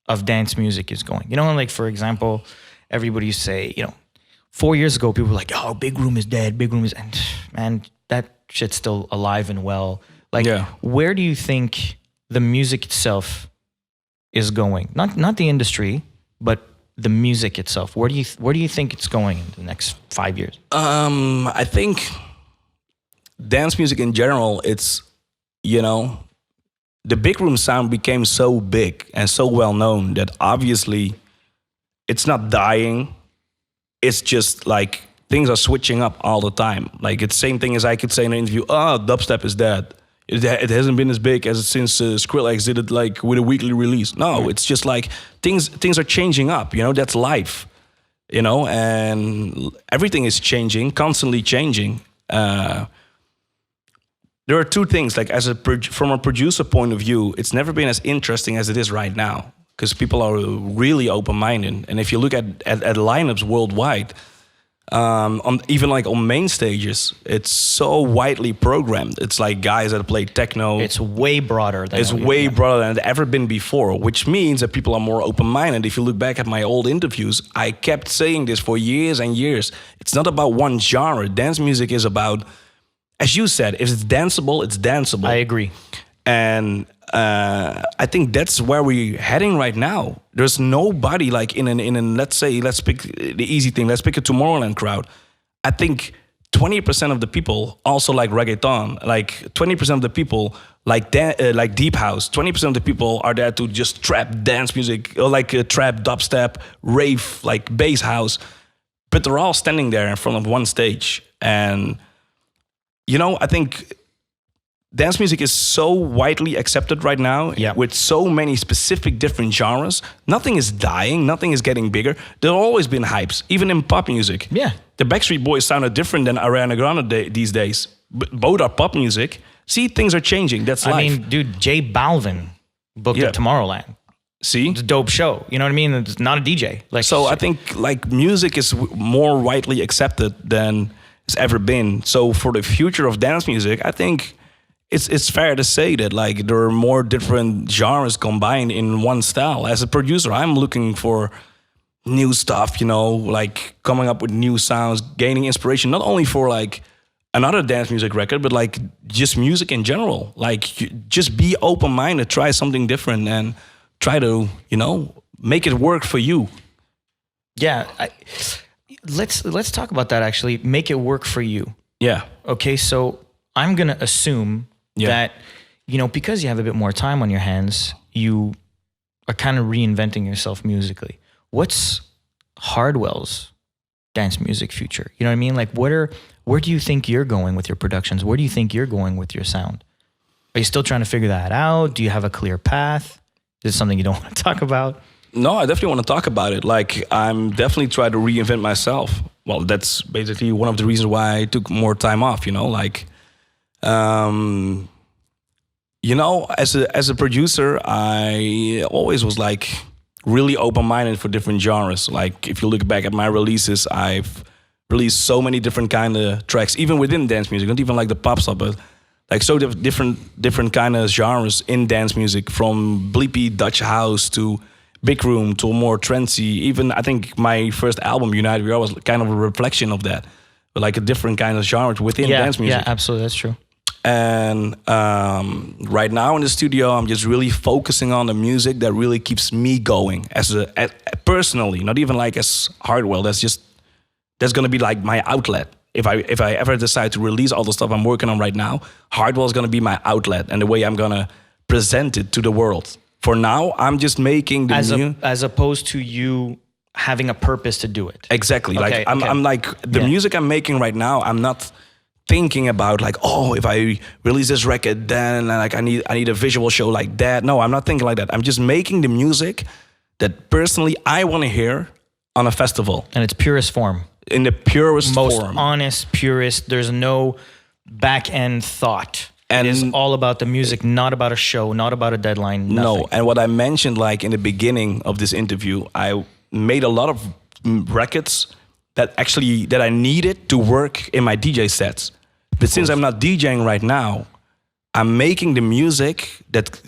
S2: of dance music is going? Like, for example, everybody say, 4 years ago, people were like, oh, Big Room is dead. Big Room is, and man, that shit's still alive and well. Like, where do you think the music itself is going? Not the industry, but the music itself. Where do you think it's going in the next 5 years?
S1: I think dance music in general, it's, the Big Room sound became so big and so well known that obviously it's not dying. It's just like things are switching up all the time. Like it's the same thing as I could say in an interview, dubstep is dead. It hasn't been as big as since Skrillex did it, like with a weekly release. No, it's just like things are changing up. That's life. And everything is changing, constantly changing. There are two things. Like from a producer point of view, it's never been as interesting as it is right now because people are really open-minded. And if you look at lineups worldwide, even like on main stages, it's so widely programmed. It's like guys that play techno.
S2: It's way broader than
S1: it's ever been before, which means that people are more open-minded. If you look back at my old interviews, I kept saying this for years and years. It's not about one genre. Dance music is about, as you said, if it's danceable, it's danceable.
S2: I agree.
S1: And I think that's where we're heading right now. There's nobody like in an let's pick the easy thing. Let's pick a Tomorrowland crowd. I think 20% of the people also like reggaeton. Like 20% of the people like deep house. 20% of the people are there to just trap dance music, or like trap, dubstep, rave, like bass house. But they're all standing there in front of one stage. And I think dance music is so widely accepted right now with so many specific different genres. Nothing is dying. Nothing is getting bigger. There have always been hypes, even in pop music.
S2: Yeah.
S1: The Backstreet Boys sounded different than Ariana Grande these days. Both are pop music. See, things are changing. That's life.
S2: I mean, dude, J Balvin booked at Tomorrowland.
S1: See?
S2: It's a dope show. You know what I mean? It's not a DJ.
S1: So I think like music is more widely accepted than it's ever been. So for the future of dance music, I think it's fair to say that like there are more different genres combined in one style. As a producer, I'm looking for new stuff, like coming up with new sounds, gaining inspiration, not only for like another dance music record, but like just music in general. Like just be open-minded, try something different and try to, make it work for you.
S2: Yeah. Let's talk about that actually. Make it work for you.
S1: Yeah.
S2: Okay, so I'm going to assume that, because you have a bit more time on your hands, you are kind of reinventing yourself musically. What's Hardwell's dance music future? You know what I mean? Like, where do you think you're going with your productions? Where do you think you're going with your sound? Are you still trying to figure that out? Do you have a clear path? Is it something you don't want to talk about?
S1: No, I definitely want to talk about it. Like, I'm definitely trying to reinvent myself. Well, that's basically one of the reasons why I took more time off, Like, as a producer, I always was like really open-minded for different genres. Like if you look back at my releases, I've release so many different kind of tracks, even within dance music, not even like the pop stuff, but like so different kind of genres in dance music, from bleepy Dutch house to big room to more trendy. Even I think my first album, United We Are, was kind of a reflection of that, but like a different kind of genre within dance music.
S2: Yeah, absolutely, that's true.
S1: And right now in the studio, I'm just really focusing on the music that really keeps me going personally, not even like as Hardwell. That's gonna be like my outlet. If I ever decide to release all the stuff I'm working on right now, Hardwell is gonna be my outlet and the way I'm gonna present it to the world. For now, I'm just making
S2: as opposed to you having a purpose to do it.
S1: Exactly.
S2: Okay,
S1: like I'm like the music I'm making right now, I'm not thinking about like, oh, if I release this record, then like I need a visual show like that. No, I'm not thinking like that. I'm just making the music that personally I want to hear on a festival.
S2: And its purest form.
S1: In the purest
S2: form.
S1: Most
S2: honest, purest. There's no back end thought. And it is all about the music, not about a show, not about a deadline. Nothing.
S1: No, and what I mentioned like in the beginning of this interview, I made a lot of records that I needed to work in my DJ sets. But since I'm not DJing right now, I'm making the music that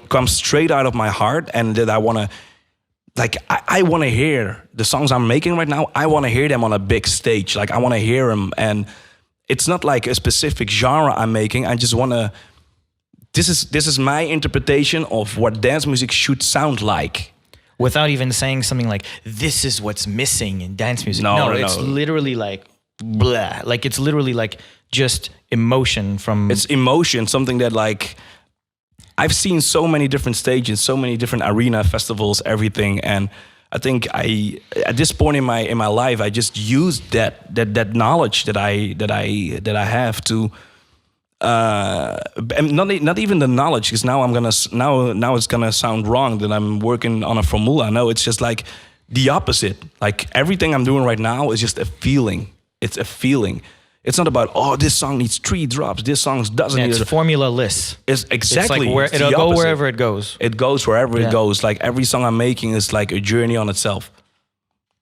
S1: comes straight out of my heart, and that I want to, like, I want to hear the songs I'm making right now. I want to hear them on a big stage. Like, I want to hear them, and it's not like a specific genre I'm making. I just want to. This is my interpretation of what dance music should sound like.
S2: Without even saying something like, this is what's missing in dance music.
S1: No,
S2: it's literally like, blah. Like, it's literally like just emotion from...
S1: It's emotion, something that like... I've seen so many different stages, so many different arena festivals, everything. And I think at this point in my life, I just used that knowledge that I have to... not even the knowledge, because now it's gonna sound wrong that I'm working on a formula. No, it's just like the opposite. Like everything I'm doing right now is just a feeling. It's a feeling. It's not about, oh, this song needs 3 drops. This song doesn't need.
S2: It's formula-less.
S1: It's exactly.
S2: It's like it'll go wherever it goes.
S1: It goes wherever it goes. Like every song I'm making is like a journey on itself.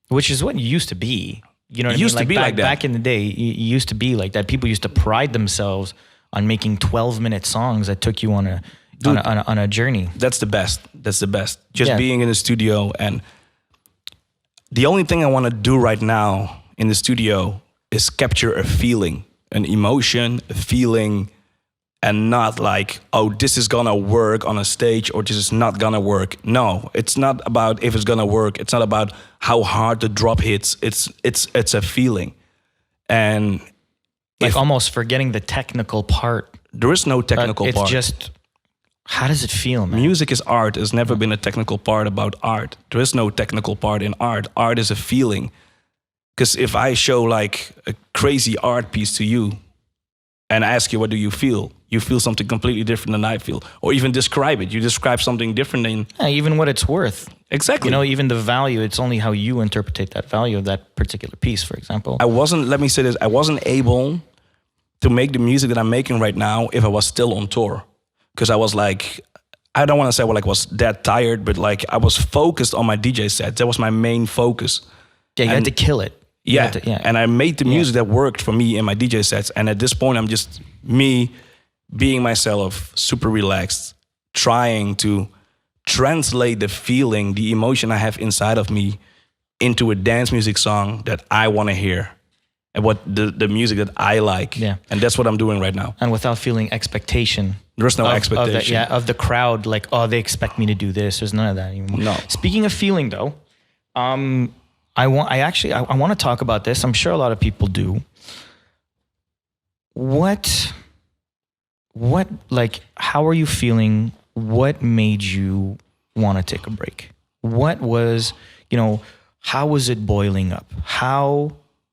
S2: Which is what it used to be. You know what I mean?
S1: Used to be like that.
S2: Back in the day, it used to be like that. People used to pride themselves on making 12-minute songs that took you on a journey.
S1: That's the best. That's the best. Just being in the studio, and the only thing I want to do right now in the studio is capture a feeling, an emotion, a feeling, and not like, oh, this is gonna work on a stage or this is not gonna work. No, it's not about if it's gonna work. It's not about how hard the drop hits. It's a feeling, and
S2: like almost forgetting the technical part.
S1: There is no technical part.
S2: It's just, how does it feel, man?
S1: Music is art. There's never been a technical part about art. There is no technical part in art. Art is a feeling. Because if I show like a crazy art piece to you and ask you, what do you feel something completely different than I feel. Or even describe it. You describe something different than...
S2: even what it's worth.
S1: Exactly.
S2: You know, even the value, it's only how you interpret that value of that particular piece, for example.
S1: Let me say this, I wasn't able to make the music that I'm making right now if I was still on tour. Because I was like, I don't want to say I was that tired, but like I was focused on my DJ set. That was my main focus.
S2: Yeah, you had to kill it.
S1: Yeah, and I made the music that worked for me in my DJ sets. And at this point, I'm just me being myself, super relaxed, trying to translate the feeling, the emotion I have inside of me into a dance music song that I want to hear. And what the music that I like. Yeah. And that's what I'm doing right now.
S2: And without feeling expectation.
S1: There's no expectation.
S2: Of the crowd, like, oh, they expect me to do this. There's none of that anymore.
S1: No.
S2: Speaking of feeling, though, I want to talk about this. I'm sure a lot of people do. How are you feeling? What made you want to take a break? What was, how was it boiling up?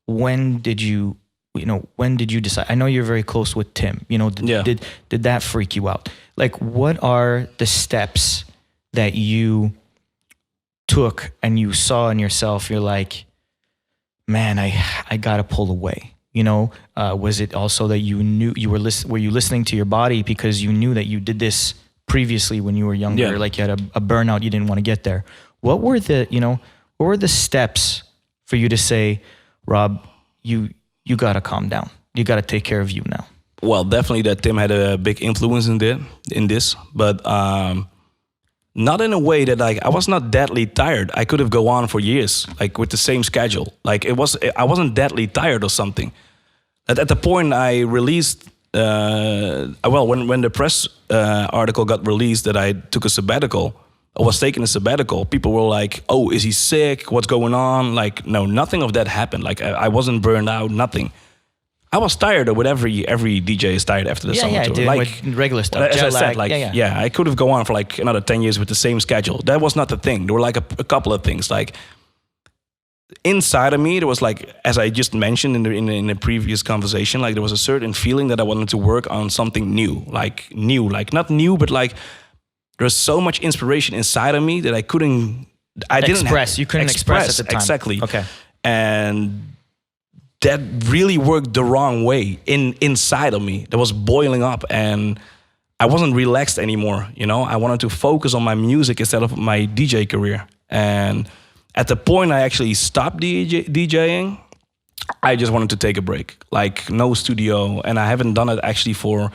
S2: When did you decide? I know you're very close with Tim. Did that freak you out? Like, what are the steps that you took and you saw in yourself? You're like, man, I gotta pull away. Was it also that you knew were you listening to your body because you knew that you did this previously when you were younger? Like you had a burnout, you didn't want to get there. What were the steps for you to say, Rob, you gotta calm down. You gotta take care of you now.
S1: Well, definitely that Tim had a big influence in this, but not in a way that like I was not deadly tired. I could have go on for years, like with the same schedule. Like I wasn't deadly tired or something. At the point I released, when the press article got released that I took a sabbatical, I was taking a sabbatical. People were like, "Oh, is he sick? What's going on?" Like, no, nothing of that happened. Like I wasn't burned out, nothing. I was tired of what every DJ is tired after the summer tour.
S2: Like
S1: with
S2: regular stuff.
S1: As
S2: jet
S1: I said,
S2: lag.
S1: like I could have gone on for like another 10 years with the same schedule. That was not the thing. There were like a couple of things. Like inside of me, there was like, as I just mentioned in the previous conversation, like there was a certain feeling that I wanted to work on something new, like not new, but like there was so much inspiration inside of me that I couldn't express.
S2: You couldn't express at the time.
S1: Exactly.
S2: Okay.
S1: And that really worked the wrong way inside of me. That was boiling up, and I wasn't relaxed anymore. You know, I wanted to focus on my music instead of my DJ career. And at the point I actually stopped DJing, I just wanted to take a break. Like no studio, and I haven't done it actually for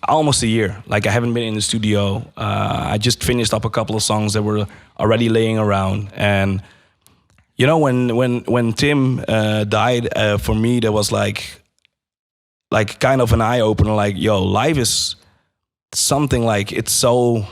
S1: almost a year. Like I haven't been in the studio. I just finished up a couple of songs that were already laying around. And you know, when Tim died, for me, that was like kind of an eye opener. Like, yo, life is something like it's so.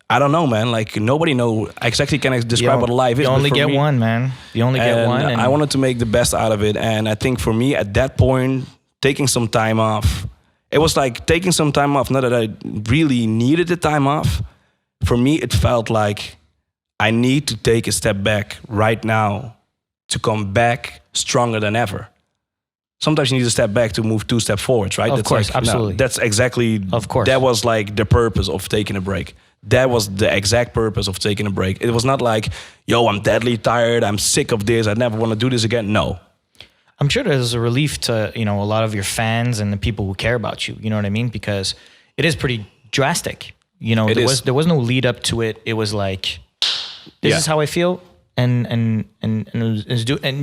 S1: I don't know, man. Like nobody know exactly can I describe what life is.
S2: You only get one, man. You only get one.
S1: And I wanted to make the best out of it, and I think for me at that point, taking some time off, it was like taking some time off. Not that I really needed the time off. For me, it felt like I need to take a step back right now to come back stronger than ever. Sometimes you need to step back to move 2 steps forwards, right?
S2: Of course,
S1: like,
S2: absolutely.
S1: No, that's exactly,
S2: of course.
S1: That was like the purpose of taking a break. That was the exact purpose of taking a break. It was not like, yo, I'm deadly tired, I'm sick of this, I never want to do this again. No.
S2: I'm sure there's a relief to, you know, a lot of your fans and the people who care about you. You know what I mean? Because it is pretty drastic. You know, there was no lead up to it. It was like, this is how I feel, and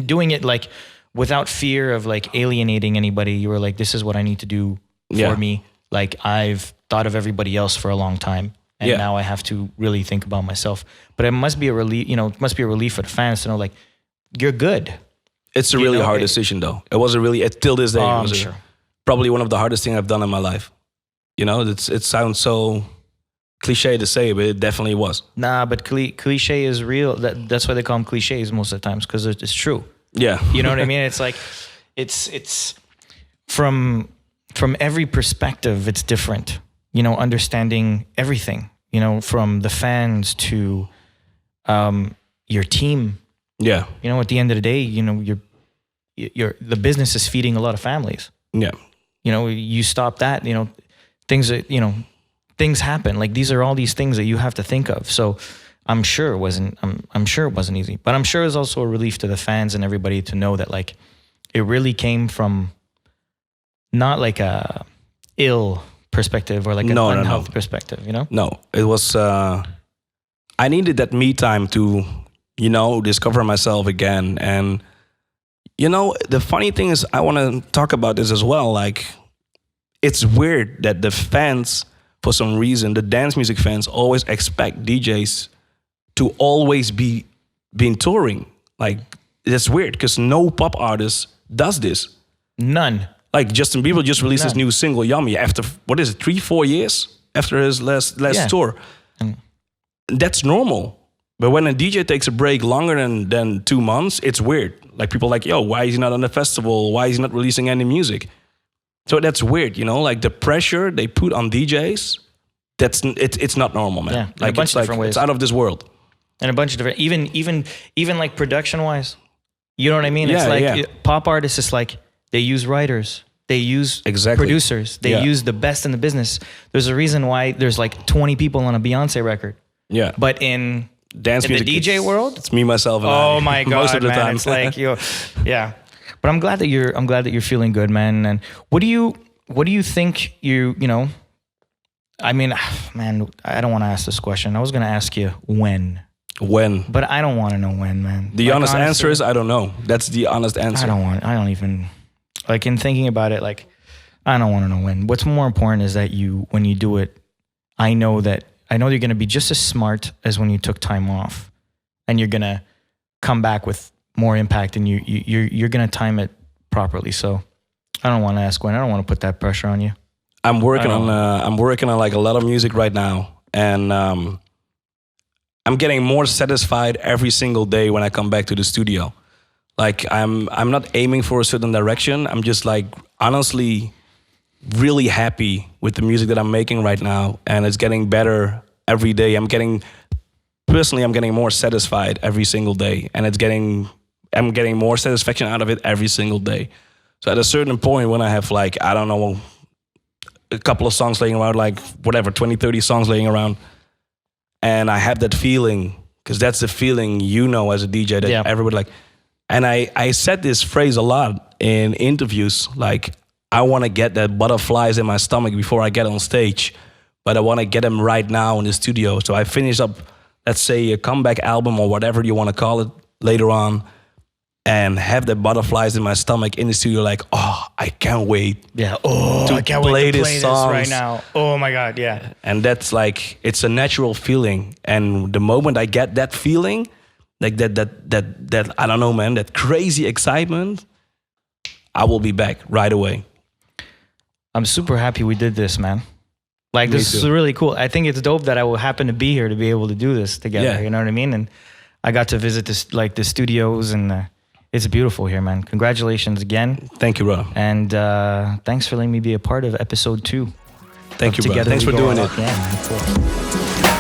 S2: doing it like without fear of like alienating anybody. You were like, this is what I need to do for me. Like I've thought of everybody else for a long time, and now I have to really think about myself. But it must be a relief. You know, it must be a relief for the fans to know like you're good.
S1: It's a really hard decision, though. It was a really till this day. It was probably one of the hardest things I've done in my life. You know, it sounds so cliche to say, but it definitely was.
S2: Nah, but cliche is real. That's why they call them cliches most of the times, because it's true.
S1: Yeah.
S2: You know what I mean? It's like, it's from every perspective, it's different. You know, understanding everything, you know, from the fans to your team.
S1: Yeah.
S2: You know, at the end of the day, you know, the business is feeding a lot of families.
S1: Yeah.
S2: You know, you stop that, you know, things happen. Like these are all these things that you have to think of. So I'm sure it wasn't easy, but I'm sure it was also a relief to the fans and everybody to know that like it really came from not like a ill perspective or like an unhealthy perspective, you know?
S1: No, it was, I needed that me time to, you know, discover myself again. And, you know, the funny thing is I want to talk about this as well. Like it's weird that the fans, for some reason, the dance music fans always expect DJs to always be touring. Like, that's weird because no pop artist does this.
S2: None.
S1: Like Justin Bieber just released his new single, Yummy, after, 3-4 years after his last tour. That's normal. But when a DJ takes a break longer than 2 months, it's weird. Like people are like, yo, why is he not on the festival? Why is he not releasing any music? So that's weird, you know, like the pressure they put on DJs, it's not normal, man.
S2: Yeah,
S1: like
S2: a bunch of different ways.
S1: It's out of this world.
S2: And a bunch of different, even like production wise, you know what I mean? It's like pop artists, it's like they use writers, they use producers, they use the best in the business. There's a reason why there's like 20 people on a Beyonce record.
S1: Yeah.
S2: But in
S1: dance music,
S2: the DJ world,
S1: it's me, myself, and
S2: oh my God,
S1: most of the time.
S2: It's like yeah. But I'm glad that you're feeling good, man. And what do you think you know? I mean, man, I don't want to ask this question. I was going to ask you when.
S1: When?
S2: But I don't want to know when, man.
S1: The honest answer is I don't know. That's the honest answer.
S2: I don't even, like, in thinking about it, like, I don't want to know when. What's more important is that when you do it, I know you're going to be just as smart as when you took time off, and you're going to come back with more impact, and you're going to time it properly. So I don't want to ask when. I don't want to put that pressure on you.
S1: I'm working on like a lot of music right now, and I'm getting more satisfied every single day when I come back to the studio. Like I'm not aiming for a certain direction. I'm just like honestly really happy with the music that I'm making right now, and it's getting better every day. I'm getting more satisfied every single day, and I'm getting more satisfaction out of it every single day. So at a certain point when I have like, I don't know, a couple of songs laying around, like whatever, 20, 30 songs laying around, and I have that feeling, because that's the feeling as a DJ that everybody like. And I said this phrase a lot in interviews, like I want to get that butterflies in my stomach before I get on stage, but I want to get them right now in the studio. So I finish up, let's say, a comeback album or whatever you want to call it later on, and have the butterflies in my stomach in the studio, like, oh, I can't wait.
S2: Yeah. Oh, I can't wait to play this right now. Oh my God, yeah.
S1: And that's like, it's a natural feeling. And the moment I get that feeling, like that I don't know, man, that crazy excitement, I will be back right away.
S2: I'm super happy we did this, man. Like, this is really cool. I think it's dope that I will happen to be here to be able to do this together. Yeah. You know what I mean? And I got to visit the studios, and it's beautiful here, man. Congratulations again.
S1: Thank you, brother.
S2: And thanks for letting me be a part of episode 2.
S1: Thank you, brother. Thanks for doing it.
S2: Yeah, man, of course.